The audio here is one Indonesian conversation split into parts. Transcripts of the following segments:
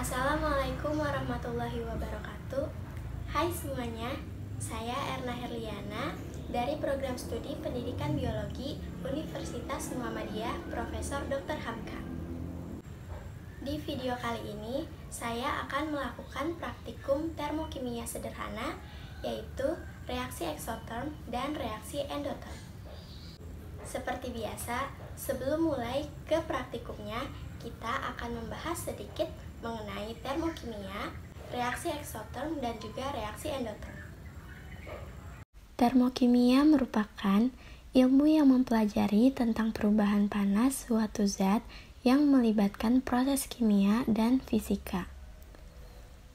Assalamualaikum warahmatullahi wabarakatuh. Hai semuanya, saya Erna Herliana dari Program Studi Pendidikan Biologi Universitas Muhammadiyah Profesor Dr. Hamka. Di video kali ini, saya akan melakukan praktikum termokimia sederhana, yaitu reaksi eksoterm dan reaksi endoterm. Seperti biasa, sebelum mulai ke praktikumnya, kita akan membahas sedikit mengenai termokimia, reaksi eksoterm, dan juga reaksi endoterm. Termokimia merupakan ilmu yang mempelajari tentang perubahan panas suatu zat yang melibatkan proses kimia dan fisika.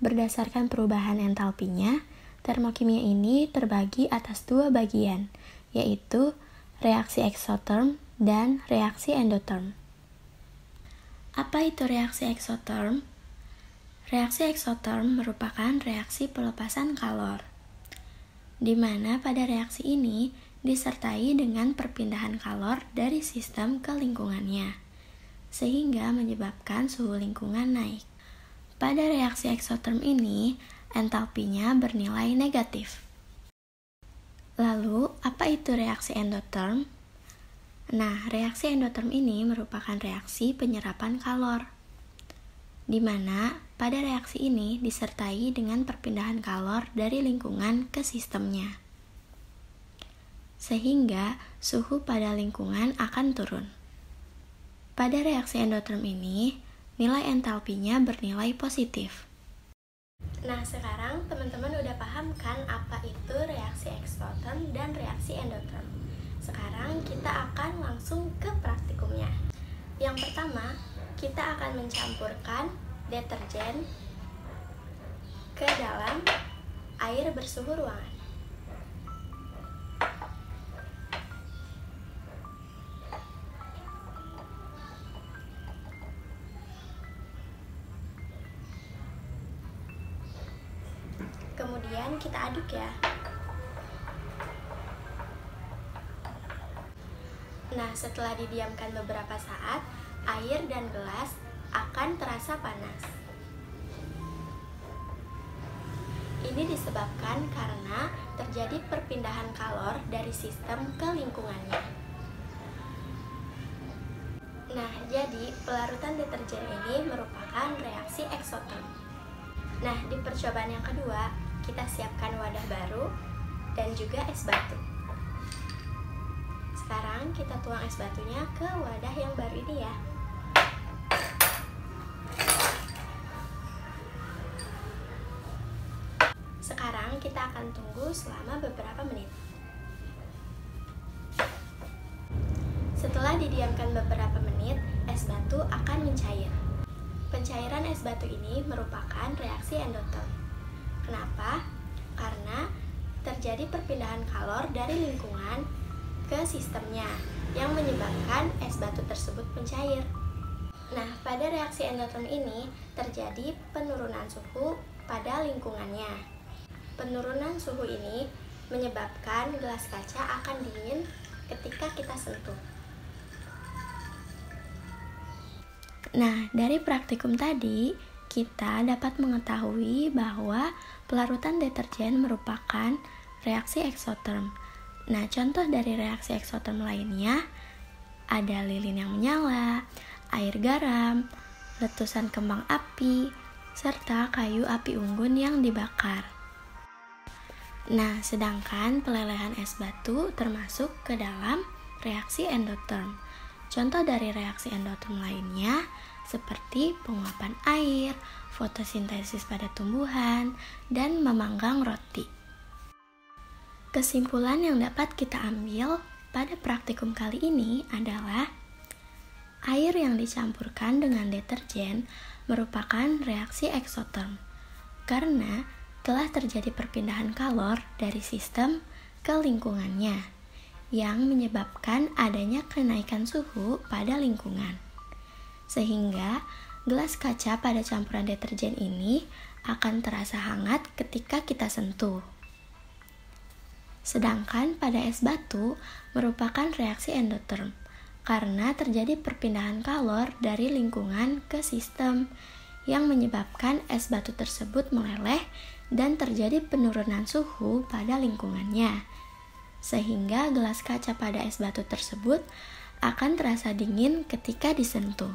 Berdasarkan perubahan entalpinya, termokimia ini terbagi atas dua bagian, yaitu reaksi eksoterm dan reaksi endoterm. Apa itu reaksi eksoterm? Reaksi eksoterm merupakan reaksi pelepasan kalor, di mana pada reaksi ini disertai dengan perpindahan kalor dari sistem ke lingkungannya, sehingga menyebabkan suhu lingkungan naik. Pada reaksi eksoterm ini, entalpinya bernilai negatif. Lalu, apa itu reaksi endoterm? Nah, reaksi endoterm ini merupakan reaksi penyerapan kalor, di mana pada reaksi ini disertai dengan perpindahan kalor dari lingkungan ke sistemnya, sehingga suhu pada lingkungan akan turun. Pada reaksi endoterm ini, nilai entalpinya bernilai positif. Nah, sekarang teman-teman udah paham kan apa itu reaksi eksoterm dan reaksi endoterm. Sekarang kita akan langsung ke praktikumnya. Yang pertama, kita akan mencampurkan deterjen ke dalam air bersuhu ruangan. Kemudian kita aduk ya. Nah, setelah didiamkan beberapa saat, air dan gelas akan terasa panas. Ini disebabkan karena terjadi perpindahan kalor dari sistem ke lingkungannya. Nah, jadi pelarutan deterjen ini merupakan reaksi eksoterm. Nah, di percobaan yang kedua, kita siapkan wadah baru dan juga es batu. Sekarang kita tuang es batunya ke wadah yang baru ini ya. Sekarang kita akan tunggu selama beberapa menit. Setelah didiamkan beberapa menit, es batu akan mencair. Pencairan es batu ini merupakan reaksi endoterm. Kenapa? Karena terjadi perpindahan kalor dari lingkungan ke sistemnya yang menyebabkan es batu tersebut mencair. Nah, pada reaksi endoterm ini terjadi penurunan suhu pada lingkungannya. Penurunan suhu ini menyebabkan gelas kaca akan dingin ketika kita sentuh. Nah, dari praktikum tadi, kita dapat mengetahui bahwa pelarutan deterjen merupakan reaksi eksoterm. Nah, contoh dari reaksi eksoterm lainnya ada lilin yang menyala, air garam, letusan kembang api, serta kayu api unggun yang dibakar. Nah, sedangkan pelelehan es batu termasuk ke dalam reaksi endoterm. Contoh dari reaksi endoterm lainnya seperti penguapan air, fotosintesis pada tumbuhan, dan memanggang roti. Kesimpulan yang dapat kita ambil pada praktikum kali ini adalah air yang dicampurkan dengan deterjen merupakan reaksi eksoterm karena telah terjadi perpindahan kalor dari sistem ke lingkungannya yang menyebabkan adanya kenaikan suhu pada lingkungan. Sehingga gelas kaca pada campuran deterjen ini akan terasa hangat ketika kita sentuh. Sedangkan pada es batu merupakan reaksi endoterm karena terjadi perpindahan kalor dari lingkungan ke sistem yang menyebabkan es batu tersebut meleleh dan terjadi penurunan suhu pada lingkungannya, sehingga gelas kaca pada es batu tersebut akan terasa dingin ketika disentuh.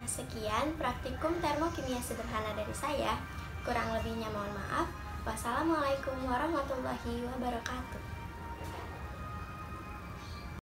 Sekian praktikum termokimia sederhana dari saya. Kurang lebihnya mohon maaf. Wassalamualaikum warahmatullahi wabarakatuh.